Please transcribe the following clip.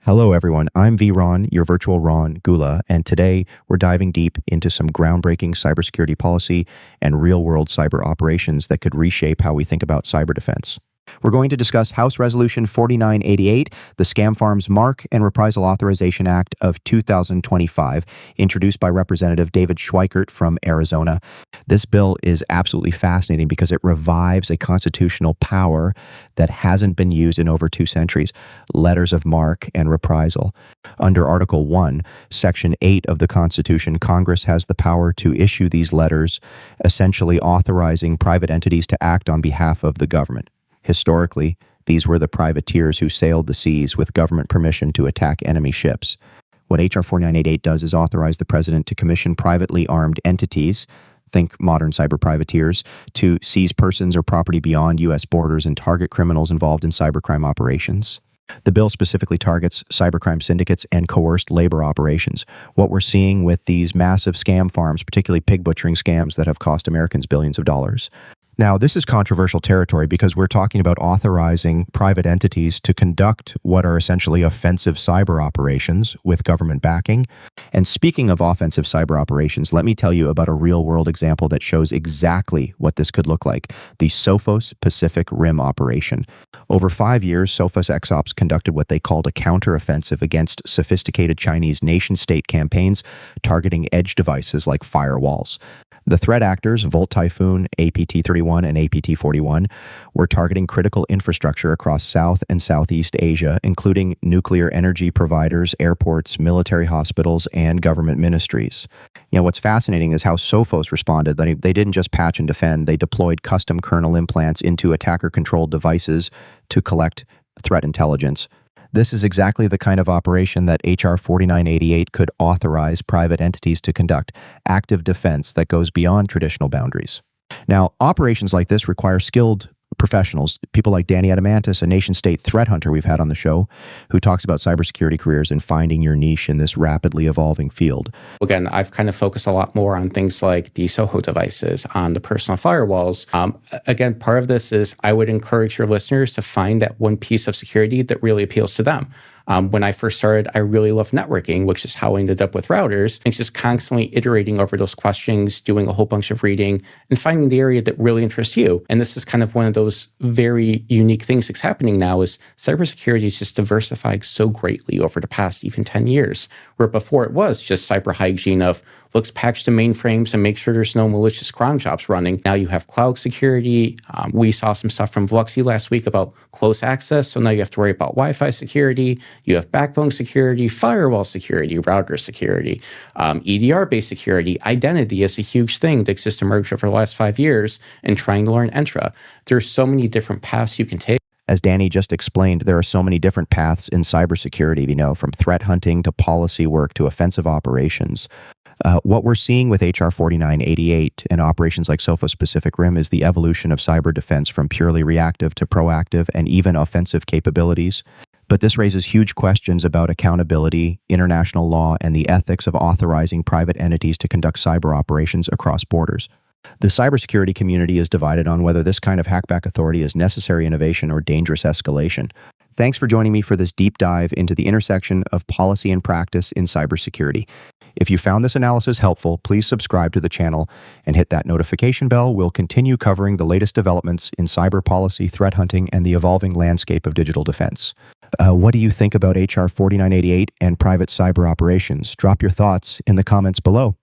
Hello, everyone. I'm Ron, your virtual Ron Gula, and today we're diving deep into some groundbreaking cybersecurity policy and real-world cyber operations that could reshape how we think about cyber defense. We're going to discuss House Resolution 4988, the Scam Farms Marque and Reprisal Authorization Act of 2025, introduced by Representative David Schweikert from Arizona. This bill is absolutely fascinating because it revives a constitutional power that hasn't been used in over 2 centuries, letters of marque and reprisal. Under Article 1, Section 8 of the Constitution, Congress has the power to issue these letters, essentially authorizing private entities to act on behalf of the government. Historically, these were the privateers who sailed the seas with government permission to attack enemy ships. What HR 4988 does is authorize the president to commission privately armed entities, think modern cyber privateers, to seize persons or property beyond U.S. borders and target criminals involved in cybercrime operations. The bill specifically targets cybercrime syndicates and coerced labor operations. What we're seeing with these massive scam farms, particularly pig butchering scams that have cost Americans billions of dollars. Now, this is controversial territory because we're talking about authorizing private entities to conduct what are essentially offensive cyber operations with government backing. And speaking of offensive cyber operations, let me tell you about a real-world example that shows exactly what this could look like, the Sophos Pacific Rim operation. Over 5 years, Sophos X-Ops conducted what they called a counteroffensive against sophisticated Chinese nation-state campaigns targeting edge devices like firewalls. The threat actors, Volt Typhoon, APT-31, and APT-41, were targeting critical infrastructure across South and Southeast Asia, including nuclear energy providers, airports, military hospitals, and government ministries. What's fascinating is how Sophos responded. They didn't just patch and defend, they deployed custom kernel implants into attacker-controlled devices to collect threat intelligence. This is exactly the kind of operation that HR 4988 could authorize private entities to conduct, active defense that goes beyond traditional boundaries. Now, operations like this require skilled professionals, people like Danny Adamitis, a nation-state threat hunter we've had on the show, who talks about cybersecurity careers and finding your niche in this rapidly evolving field. Again, I've kind of focused a lot more on things like the SOHO devices, on the personal firewalls. Again, part of this is I would encourage your listeners to find that one piece of security that really appeals to them. When I first started, I really loved networking, which is how I ended up with routers. And just constantly iterating over those questions, doing a whole bunch of reading, and finding the area that really interests you. And this is kind of one of those very unique things that's happening now is cybersecurity is just diversified so greatly over the past even 10 years, where before it was just cyber hygiene of let's patch the mainframes and make sure there's no malicious cron jobs running. Now you have cloud security. We saw some stuff from Vluxy last week about close access. So now you have to worry about Wi-Fi security. You have backbone security, firewall security, router security, EDR-based security. Identity is a huge thing that's just emerged over the last 5 years and trying to learn Entra. There's so many different paths you can take. As Danny just explained, there are so many different paths in cybersecurity, from threat hunting to policy work to offensive operations. What we're seeing with HR 4988 and operations like Sophos Pacific Rim is the evolution of cyber defense from purely reactive to proactive and even offensive capabilities. But this raises huge questions about accountability, international law, and the ethics of authorizing private entities to conduct cyber operations across borders. The cybersecurity community is divided on whether this kind of hackback authority is necessary innovation or dangerous escalation. Thanks for joining me for this deep dive into the intersection of policy and practice in cybersecurity. If you found this analysis helpful, please subscribe to the channel and hit that notification bell. We'll continue covering the latest developments in cyber policy, threat hunting, and the evolving landscape of digital defense. What do you think about HR 4988 and private cyber operations? Drop your thoughts in the comments below.